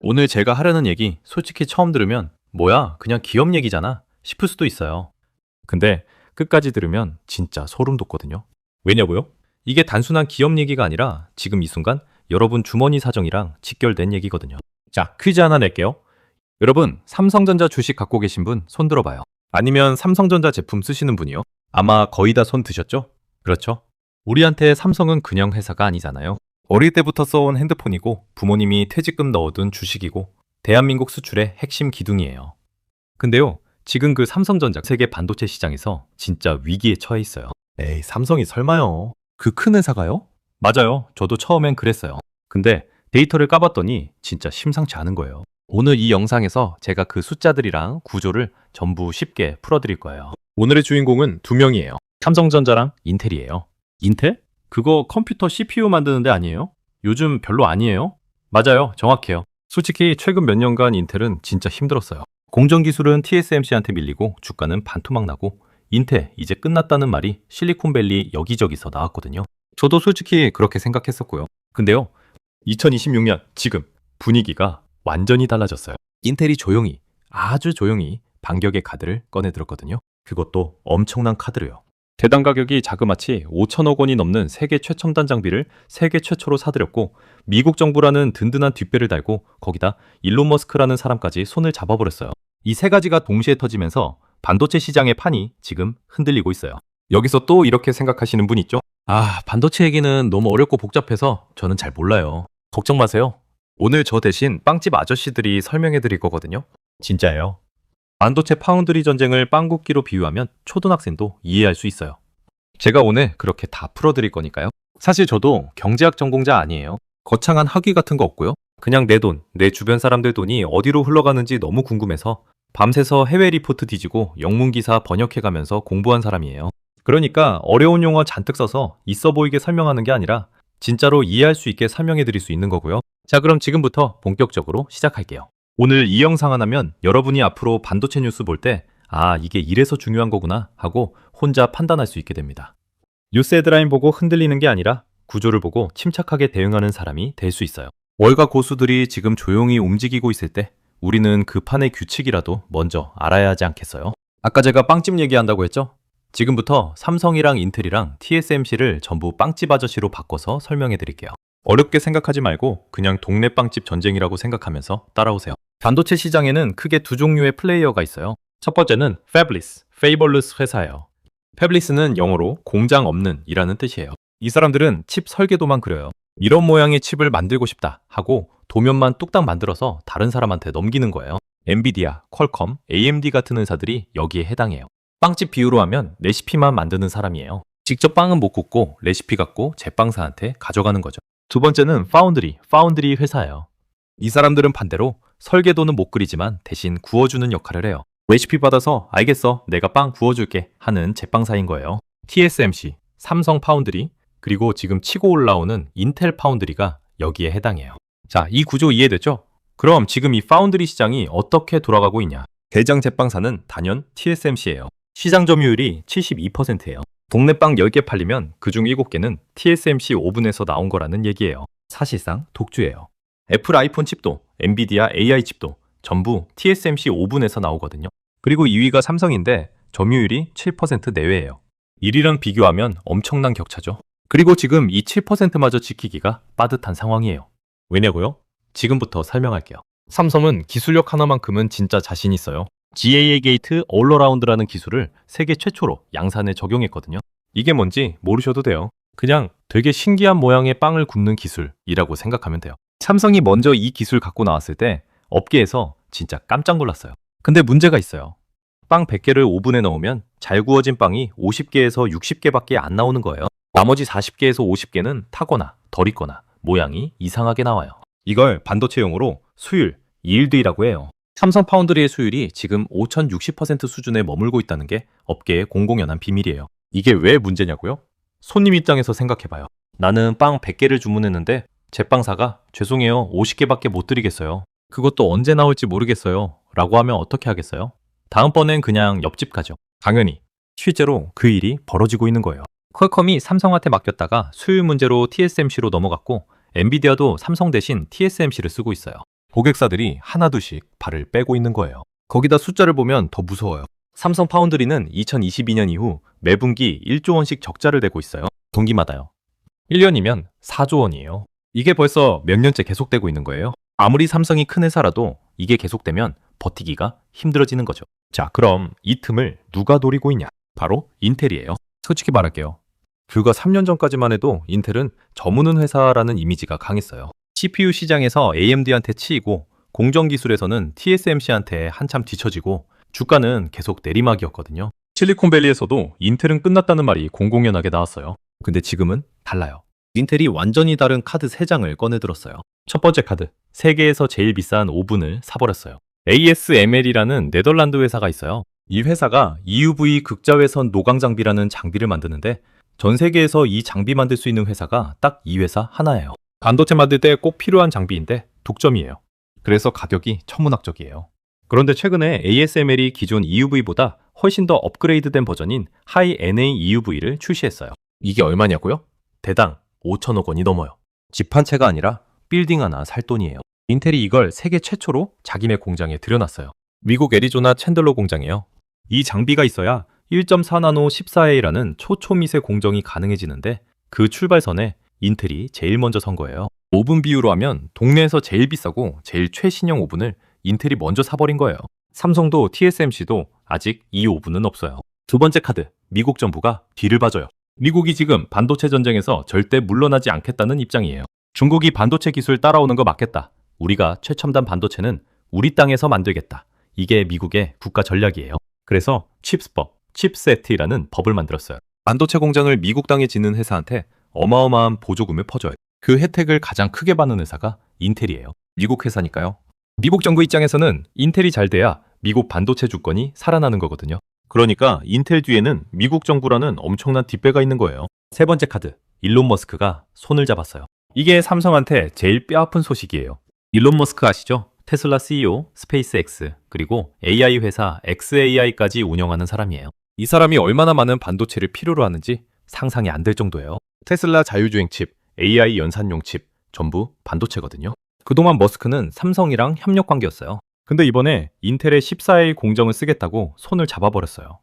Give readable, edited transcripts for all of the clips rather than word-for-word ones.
오늘 제가 하려는 얘기 솔직히 처음 들으면 뭐야, 그냥 기업 얘기잖아 싶을 수도 있어요. 근데 끝까지 들으면 진짜 소름 돋거든요. 왜냐고요? 이게 단순한 기업 얘기가 아니라 지금 이 순간 여러분 주머니 사정이랑 직결된 얘기거든요. 자, 퀴즈 하나 낼게요. 여러분, 삼성전자 주식 갖고 계신 분 손 들어봐요. 아니면 삼성전자 제품 쓰시는 분이요? 아마 거의 다 손 드셨죠? 그렇죠? 우리한테 삼성은 그냥 회사가 아니잖아요. 어릴 때부터 써온 핸드폰이고 부모님이 퇴직금 넣어둔 주식이고 대한민국 수출의 핵심 기둥이에요. 근데요, 지금 그 삼성전자 세계 반도체 시장에서 진짜 위기에 처해 있어요. 에이, 삼성이 설마요. 그 큰 회사가요? 맞아요. 저도 처음엔 그랬어요. 근데 데이터를 까봤더니 진짜 심상치 않은 거예요. 오늘 이 영상에서 제가 그 숫자들이랑 구조를 전부 쉽게 풀어드릴 거예요. 오늘의 주인공은 두 명이에요. 삼성전자랑 인텔이에요. 인텔? 그거 컴퓨터 CPU 만드는 데 아니에요? 요즘 별로 아니에요? 맞아요. 정확해요. 솔직히 최근 몇 년간 인텔은 진짜 힘들었어요. 공정 기술은 TSMC한테 밀리고 주가는 반토막 나고 인텔 이제 끝났다는 말이 실리콘밸리 여기저기서 나왔거든요. 저도 솔직히 그렇게 생각했었고요. 근데요, 2026년 지금 분위기가 완전히 달라졌어요. 인텔이 조용히, 아주 조용히 반격의 카드를 꺼내 들었거든요. 그것도 엄청난 카드로요. 대당 가격이 자그마치 5천억 원이 넘는 세계 최첨단 장비를 세계 최초로 사들였고 미국 정부라는 든든한 뒷배를 달고 거기다 일론 머스크라는 사람까지 손을 잡아버렸어요. 이 세 가지가 동시에 터지면서 반도체 시장의 판이 지금 흔들리고 있어요. 여기서 또 이렇게 생각하시는 분 있죠? 아, 반도체 얘기는 너무 어렵고 복잡해서 저는 잘 몰라요. 걱정 마세요. 오늘 저 대신 빵집 아저씨들이 설명해 드릴 거거든요. 진짜예요. 반도체 파운드리 전쟁을 빵 굽기로 비유하면 초등학생도 이해할 수 있어요. 제가 오늘 그렇게 다 풀어드릴 거니까요. 사실 저도 경제학 전공자 아니에요. 거창한 학위 같은 거 없고요. 그냥 내 돈, 내 주변 사람들 돈이 어디로 흘러가는지 너무 궁금해서 밤새서 해외 리포트 뒤지고 영문기사 번역해가면서 공부한 사람이에요. 그러니까 어려운 용어 잔뜩 써서 있어 보이게 설명하는 게 아니라 진짜로 이해할 수 있게 설명해 드릴 수 있는 거고요. 자, 그럼 지금부터 본격적으로 시작할게요. 오늘 이 영상 하나면 여러분이 앞으로 반도체 뉴스 볼 때 아, 이게 이래서 중요한 거구나 하고 혼자 판단할 수 있게 됩니다. 뉴스 헤드라인 보고 흔들리는 게 아니라 구조를 보고 침착하게 대응하는 사람이 될 수 있어요. 월가 고수들이 지금 조용히 움직이고 있을 때 우리는 그 판의 규칙이라도 먼저 알아야 하지 않겠어요? 아까 제가 빵집 얘기한다고 했죠? 지금부터 삼성이랑 인텔이랑 TSMC를 전부 빵집 아저씨로 바꿔서 설명해 드릴게요. 어렵게 생각하지 말고 그냥 동네 빵집 전쟁이라고 생각하면서 따라오세요. 반도체 시장에는 크게 두 종류의 플레이어가 있어요. 첫 번째는 Fabless, Fabless 회사예요. Fabless는 영어로 공장 없는 이라는 뜻이에요. 이 사람들은 칩 설계도만 그려요. 이런 모양의 칩을 만들고 싶다 하고 도면만 뚝딱 만들어서 다른 사람한테 넘기는 거예요. 엔비디아, 퀄컴, AMD 같은 회사들이 여기에 해당해요. 빵집 비유로 하면 레시피만 만드는 사람이에요. 직접 빵은 못 굽고 레시피 갖고 제빵사한테 가져가는 거죠. 두 번째는 파운드리 회사예요. 이 사람들은 반대로 설계도는 못 그리지만 대신 구워주는 역할을 해요. 레시피 받아서 알겠어, 내가 빵 구워줄게 하는 제빵사인 거예요. TSMC, 삼성 파운드리, 그리고 지금 치고 올라오는 인텔 파운드리가 여기에 해당해요. 자, 이 구조 이해됐죠? 그럼 지금 이 파운드리 시장이 어떻게 돌아가고 있냐? 대장 제빵사는 단연 TSMC예요. 시장 점유율이 72%예요. 동네 빵 10개 팔리면 그중 7개는 TSMC 오븐에서 나온 거라는 얘기예요. 사실상 독주예요. 애플 아이폰 칩도, 엔비디아 AI 칩도 전부 TSMC 오븐에서 나오거든요. 그리고 2위가 삼성인데 점유율이 7% 내외예요. 1위랑 비교하면 엄청난 격차죠. 그리고 지금 이 7%마저 지키기가 빠듯한 상황이에요. 왜냐고요? 지금부터 설명할게요. 삼성은 기술력 하나만큼은 진짜 자신 있어요. GAA 게이트 올어라운드라는 기술을 세계 최초로 양산에 적용했거든요. 이게 뭔지 모르셔도 돼요. 그냥 되게 신기한 모양의 빵을 굽는 기술이라고 생각하면 돼요. 삼성이 먼저 이 기술 갖고 나왔을 때 업계에서 진짜 깜짝 놀랐어요. 근데 문제가 있어요. 빵 100개를 오븐에 넣으면 잘 구워진 빵이 50개에서 60개밖에 안 나오는 거예요. 나머지 40개에서 50개는 타거나 덜 익거나 모양이 이상하게 나와요. 이걸 반도체 용어로 수율, yield이라고 해요. 삼성 파운드리의 수율이 지금 5060% 수준에 머물고 있다는 게 업계의 공공연한 비밀이에요. 이게 왜 문제냐고요? 손님 입장에서 생각해봐요. 나는 빵 100개를 주문했는데 제빵사가 죄송해요, 50개밖에 못 드리겠어요. 그것도 언제 나올지 모르겠어요 라고 하면 어떻게 하겠어요? 다음번엔 그냥 옆집 가죠. 당연히 실제로 그 일이 벌어지고 있는 거예요. 퀄컴이 삼성한테 맡겼다가 수율 문제로 TSMC로 넘어갔고 엔비디아도 삼성 대신 TSMC를 쓰고 있어요. 고객사들이 하나둘씩 발을 빼고 있는 거예요. 거기다 숫자를 보면 더 무서워요. 삼성 파운드리는 2022년 이후 매분기 1조 원씩 적자를 내고 있어요. 분기마다요. 1년이면 4조 원이에요. 이게 벌써 몇 년째 계속되고 있는 거예요. 아무리 삼성이 큰 회사라도 이게 계속되면 버티기가 힘들어지는 거죠. 자, 그럼 이 틈을 누가 노리고 있냐? 바로 인텔이에요. 솔직히 말할게요. 불과 3년 전까지만 해도 인텔은 저무는 회사라는 이미지가 강했어요. CPU 시장에서 AMD한테 치이고 공정기술에서는 TSMC한테 한참 뒤처지고 주가는 계속 내리막이었거든요. 실리콘밸리에서도 인텔은 끝났다는 말이 공공연하게 나왔어요. 근데 지금은 달라요. 인텔이 완전히 다른 카드 3장을 꺼내들었어요. 첫 번째 카드, 세계에서 제일 비싼 오븐을 사버렸어요. ASML이라는 네덜란드 회사가 있어요. 이 회사가 EUV 극자외선 노광 장비라는 장비를 만드는데 전 세계에서 이 장비 만들 수 있는 회사가 딱 이 회사 하나예요. 반도체 만들 때 꼭 필요한 장비인데 독점이에요. 그래서 가격이 천문학적이에요. 그런데 최근에 ASML이 기존 EUV보다 훨씬 더 업그레이드된 버전인 하이 NA EUV를 출시했어요. 이게 얼마냐고요? 대당 5천억 원이 넘어요. 집 한 채가 아니라 빌딩 하나 살 돈이에요. 인텔이 이걸 세계 최초로 자기네 공장에 들여놨어요. 미국 애리조나 챈들러 공장이에요. 이 장비가 있어야 1.4나노 14A라는 초초미세 공정이 가능해지는데 그 출발선에 인텔이 제일 먼저 선 거예요. 오븐 비유로 하면 동네에서 제일 비싸고 제일 최신형 오븐을 인텔이 먼저 사버린 거예요. 삼성도 TSMC도 아직 이 오븐은 없어요. 두 번째 카드, 미국 정부가 뒤를 봐줘요. 미국이 지금 반도체 전쟁에서 절대 물러나지 않겠다는 입장이에요. 중국이 반도체 기술 따라오는 거 맞겠다. 우리가 최첨단 반도체는 우리 땅에서 만들겠다. 이게 미국의 국가 전략이에요. 그래서 칩스법, 칩세트라는 법을 만들었어요. 반도체 공장을 미국 땅에 짓는 회사한테 어마어마한 보조금을 퍼줘요. 그 혜택을 가장 크게 받는 회사가 인텔이에요. 미국 회사니까요. 미국 정부 입장에서는 인텔이 잘 돼야 미국 반도체 주권이 살아나는 거거든요. 그러니까 인텔 뒤에는 미국 정부라는 엄청난 뒷배가 있는 거예요. 세 번째 카드, 일론 머스크가 손을 잡았어요. 이게 삼성한테 제일 뼈아픈 소식이에요. 일론 머스크 아시죠? 테슬라 CEO, 스페이스X, 그리고 AI 회사 xAI까지 운영하는 사람이에요. 이 사람이 얼마나 많은 반도체를 필요로 하는지 상상이 안 될 정도예요. 테슬라 자율주행 칩, AI 연산용 칩, 전부 반도체거든요. 그동안 머스크는 삼성이랑 협력 관계였어요. 근데 이번에 인텔의 14A 공정을 쓰겠다고 손을 잡아버렸어요.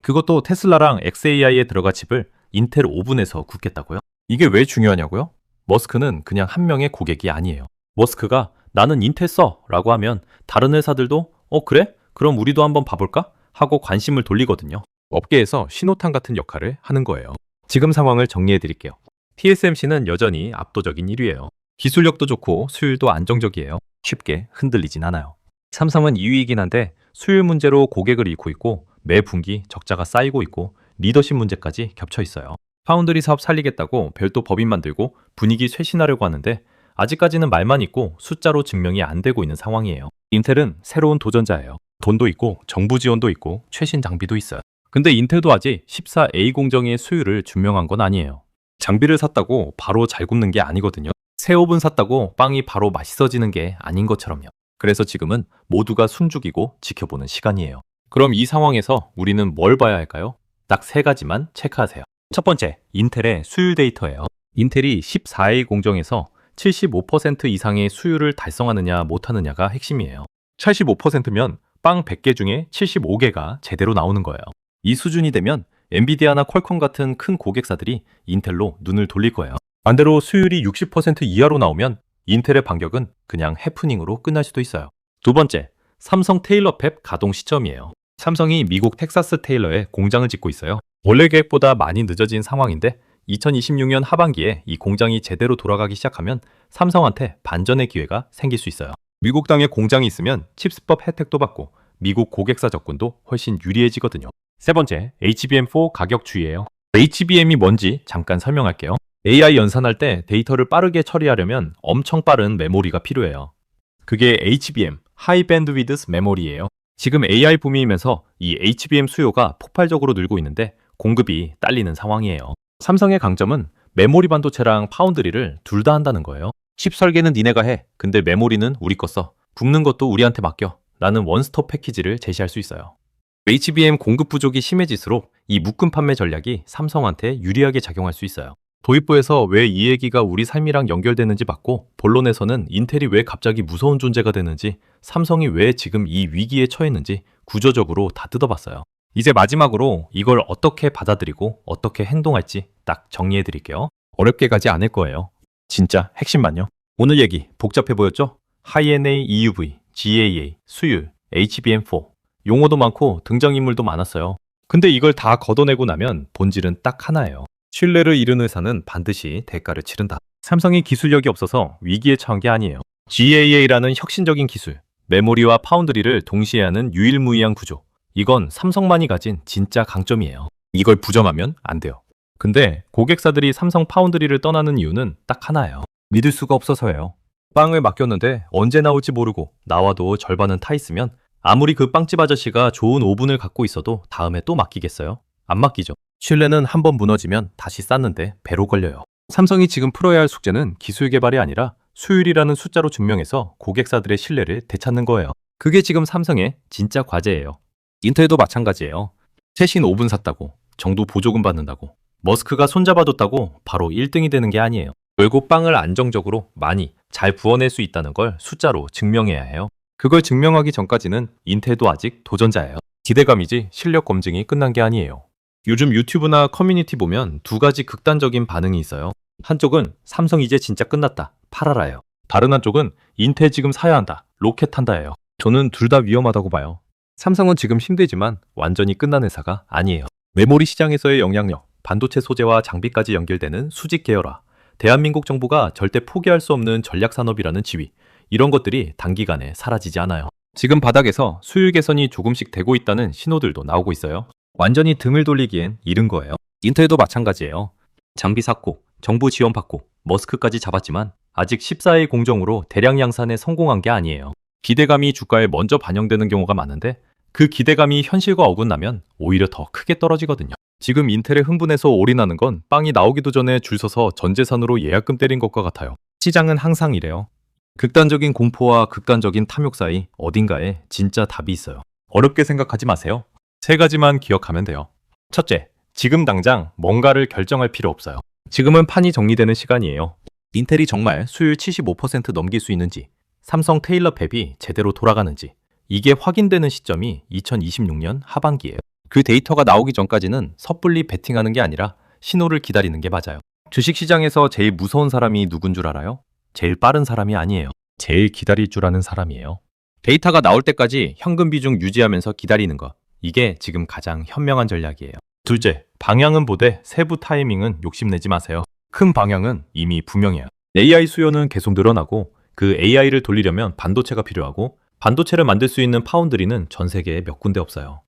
그것도 테슬라랑 xAI에 들어갈 칩을 인텔 오븐에서 굽겠다고요? 이게 왜 중요하냐고요? 머스크는 그냥 한 명의 고객이 아니에요. 머스크가 나는 인텔 써 라고 하면 다른 회사들도 그래? 그럼 우리도 한번 봐볼까? 하고 관심을 돌리거든요. 업계에서 신호탄 같은 역할을 하는 거예요. 지금 상황을 정리해 드릴게요. TSMC는 여전히 압도적인 1위예요. 기술력도 좋고 수율도 안정적이에요. 쉽게 흔들리진 않아요. 삼성은 2위이긴 한데 수율 문제로 고객을 잃고 있고 매 분기 적자가 쌓이고 있고 리더십 문제까지 겹쳐 있어요. 파운드리 사업 살리겠다고 별도 법인 만들고 분위기 쇄신하려고 하는데 아직까지는 말만 있고 숫자로 증명이 안 되고 있는 상황이에요. 인텔은 새로운 도전자예요. 돈도 있고 정부 지원도 있고 최신 장비도 있어요. 근데 인텔도 아직 14A 공정의 수율을 증명한 건 아니에요. 장비를 샀다고 바로 잘 굽는 게 아니거든요. 새 오븐 샀다고 빵이 바로 맛있어지는 게 아닌 것처럼요. 그래서 지금은 모두가 숨죽이고 지켜보는 시간이에요. 그럼 이 상황에서 우리는 뭘 봐야 할까요? 딱 3가지만 체크하세요. 첫 번째, 인텔의 수율 데이터예요. 인텔이 14A 공정에서 75% 이상의 수율을 달성하느냐 못하느냐가 핵심이에요. 85%면 빵 100개 중에 75개가 제대로 나오는 거예요. 이 수준이 되면 엔비디아나 퀄컴 같은 큰 고객사들이 인텔로 눈을 돌릴 거예요. 반대로 수율이 60% 이하로 나오면 인텔의 반격은 그냥 해프닝으로 끝날 수도 있어요. 두 번째, 삼성 테일러 팹 가동 시점이에요. 삼성이 미국 텍사스 테일러에 공장을 짓고 있어요. 원래 계획보다 많이 늦어진 상황인데 2026년 하반기에 이 공장이 제대로 돌아가기 시작하면 삼성한테 반전의 기회가 생길 수 있어요. 미국 땅에 공장이 있으면 칩스법 혜택도 받고 미국 고객사 접근도 훨씬 유리해지거든요. 세 번째, HBM4 가격 추이예요. HBM이 뭔지 잠깐 설명할게요. AI 연산할 때 데이터를 빠르게 처리하려면 엄청 빠른 메모리가 필요해요. 그게 HBM, 하이 밴드위드스 메모리예요. 지금 AI 붐이면서 이 HBM 수요가 폭발적으로 늘고 있는데 공급이 딸리는 상황이에요. 삼성의 강점은 메모리 반도체랑 파운드리를 둘 다 한다는 거예요. 칩 설계는 니네가 해. 근데 메모리는 우리 거 써. 굽는 것도 우리한테 맡겨. 라는 원스톱 패키지를 제시할 수 있어요. HBM 공급 부족이 심해질수록 이 묶음 판매 전략이 삼성한테 유리하게 작용할 수 있어요. 도입부에서 왜 이 얘기가 우리 삶이랑 연결되는지 봤고, 본론에서는 인텔이 왜 갑자기 무서운 존재가 되는지, 삼성이 왜 지금 이 위기에 처했는지 구조적으로 다 뜯어봤어요. 이제 마지막으로 이걸 어떻게 받아들이고 어떻게 행동할지 딱 정리해 드릴게요. 어렵게 가지 않을 거예요. 진짜 핵심만요. 오늘 얘기 복잡해 보였죠? 하이-NA EUV, GAA, 수율, HBM4 용어도 많고 등장인물도 많았어요. 근데 이걸 다 걷어내고 나면 본질은 딱 하나예요. 신뢰를 잃은 회사는 반드시 대가를 치른다. 삼성이 기술력이 없어서 위기에 처한 게 아니에요. GAA라는 혁신적인 기술, 메모리와 파운드리를 동시에 하는 유일무이한 구조. 이건 삼성만이 가진 진짜 강점이에요. 이걸 부정하면 안 돼요. 근데 고객사들이 삼성 파운드리를 떠나는 이유는 딱 하나예요. 믿을 수가 없어서예요. 빵을 맡겼는데 언제 나올지 모르고 나와도 절반은 타 있으면 아무리 그 빵집 아저씨가 좋은 오븐을 갖고 있어도 다음에 또 맡기겠어요? 안 맡기죠. 신뢰는 한번 무너지면 다시 쌓는데 배로 걸려요. 삼성이 지금 풀어야 할 숙제는 기술 개발이 아니라 수율이라는 숫자로 증명해서 고객사들의 신뢰를 되찾는 거예요. 그게 지금 삼성의 진짜 과제예요. 인텔도 마찬가지예요. 최신 오븐 샀다고, 정부 보조금 받는다고, 머스크가 손잡아뒀다고 바로 1등이 되는 게 아니에요. 결국 빵을 안정적으로 많이 잘 구워낼 수 있다는 걸 숫자로 증명해야 해요. 그걸 증명하기 전까지는 인텔도 아직 도전자예요. 기대감이지 실력 검증이 끝난 게 아니에요. 요즘 유튜브나 커뮤니티 보면 두 가지 극단적인 반응이 있어요. 한쪽은 삼성 이제 진짜 끝났다, 팔아라예요. 다른 한쪽은 인텔 지금 사야 한다, 로켓 한다예요. 저는 둘 다 위험하다고 봐요. 삼성은 지금 힘들지만 완전히 끝난 회사가 아니에요. 메모리 시장에서의 영향력, 반도체 소재와 장비까지 연결되는 수직 계열화, 대한민국 정부가 절대 포기할 수 없는 전략 산업이라는 지위, 이런 것들이 단기간에 사라지지 않아요. 지금 바닥에서 수율 개선이 조금씩 되고 있다는 신호들도 나오고 있어요. 완전히 등을 돌리기엔 이른 거예요. 인텔도 마찬가지예요. 장비 샀고, 정부 지원 받고, 머스크까지 잡았지만 아직 14의 공정으로 대량 양산에 성공한 게 아니에요. 기대감이 주가에 먼저 반영되는 경우가 많은데 그 기대감이 현실과 어긋나면 오히려 더 크게 떨어지거든요. 지금 인텔에 흥분해서 올인하는 건 빵이 나오기도 전에 줄 서서 전 재산으로 예약금 때린 것과 같아요. 시장은 항상 이래요. 극단적인 공포와 극단적인 탐욕 사이 어딘가에 진짜 답이 있어요. 어렵게 생각하지 마세요. 세 가지만 기억하면 돼요. 첫째, 지금 당장 뭔가를 결정할 필요 없어요. 지금은 판이 정리되는 시간이에요. 인텔이 정말 수율 75% 넘길 수 있는지, 삼성 테일러 팹이 제대로 돌아가는지, 이게 확인되는 시점이 2026년 하반기예요. 그 데이터가 나오기 전까지는 섣불리 베팅하는 게 아니라 신호를 기다리는 게 맞아요. 주식시장에서 제일 무서운 사람이 누군 줄 알아요? 제일 빠른 사람이 아니에요. 제일 기다릴 줄 아는 사람이에요. 데이터가 나올 때까지 현금 비중 유지하면서 기다리는 것. 이게 지금 가장 현명한 전략이에요. 둘째, 방향은 보되 세부 타이밍은 욕심내지 마세요. 큰 방향은 이미 분명해요. AI 수요는 계속 늘어나고 그 AI를 돌리려면 반도체가 필요하고 반도체를 만들 수 있는 파운드리는 전 세계에 몇 군데 없어요.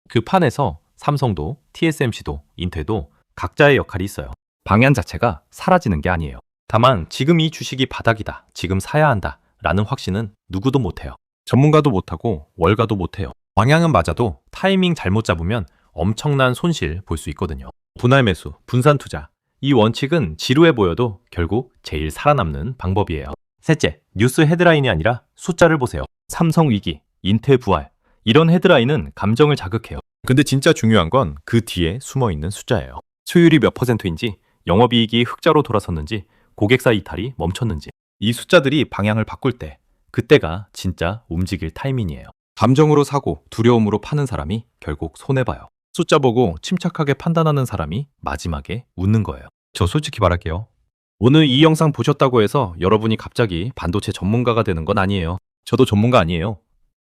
그 판에서 삼성도 TSMC도 인텔도 각자의 역할이 있어요. 방향 자체가 사라지는 게 아니에요. 다만 지금 이 주식이 바닥이다, 지금 사야 한다 라는 확신은 누구도 못해요. 전문가도 못하고 월가도 못해요. 방향은 맞아도 타이밍 잘못 잡으면 엄청난 손실 볼 수 있거든요. 분할 매수, 분산 투자. 이 원칙은 지루해 보여도 결국 제일 살아남는 방법이에요. 셋째, 뉴스 헤드라인이 아니라 숫자를 보세요. 삼성 위기, 인텔 부활. 이런 헤드라인은 감정을 자극해요. 근데 진짜 중요한 건 그 뒤에 숨어있는 숫자예요. 수율이 몇 %인지, 영업이익이 흑자로 돌아섰는지, 고객사 이탈이 멈췄는지. 이 숫자들이 방향을 바꿀 때, 그때가 진짜 움직일 타이밍이에요. 감정으로 사고 두려움으로 파는 사람이 결국 손해봐요. 숫자 보고 침착하게 판단하는 사람이 마지막에 웃는 거예요. 저 솔직히 말할게요. 오늘 이 영상 보셨다고 해서 여러분이 갑자기 반도체 전문가가 되는 건 아니에요. 저도 전문가 아니에요.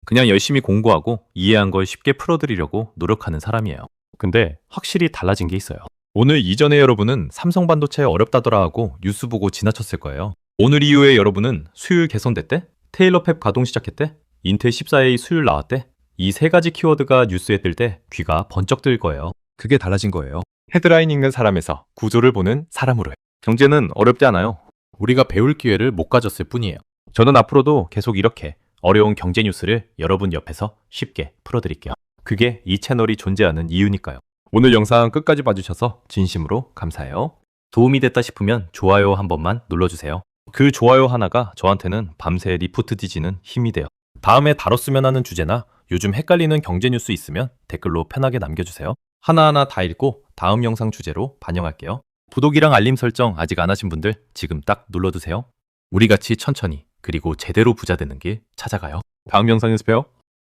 그냥 열심히 공부하고 이해한 걸 쉽게 풀어드리려고 노력하는 사람이에요. 근데 확실히 달라진 게 있어요. 오늘 이전에 여러분은 삼성 반도체 어렵다더라 하고 뉴스 보고 지나쳤을 거예요. 오늘 이후에 여러분은 수율 개선됐대? 테일러 팹 가동 시작했대? 인텔 14A 수율 나왔대? 이 세 가지 키워드가 뉴스에 뜰 때 귀가 번쩍 뜰 거예요. 그게 달라진 거예요. 헤드라인 읽는 사람에서 구조를 보는 사람으로요. 경제는 어렵지 않아요. 우리가 배울 기회를 못 가졌을 뿐이에요. 저는 앞으로도 계속 이렇게 어려운 경제 뉴스를 여러분 옆에서 쉽게 풀어드릴게요. 그게 이 채널이 존재하는 이유니까요. 오늘 영상 끝까지 봐주셔서 진심으로 감사해요. 도움이 됐다 싶으면 좋아요 한 번만 눌러주세요. 그 좋아요 하나가 저한테는 밤새 리포트 뒤지는 힘이 돼요. 다음에 다뤘으면 하는 주제나 요즘 헷갈리는 경제 뉴스 있으면 댓글로 편하게 남겨주세요. 하나하나 다 읽고 다음 영상 주제로 반영할게요. 구독이랑 알림 설정 아직 안 하신 분들 지금 딱 눌러두세요. 우리 같이 천천히 그리고 제대로 부자 되는 길 찾아가요. 다음 영상에서 봬요.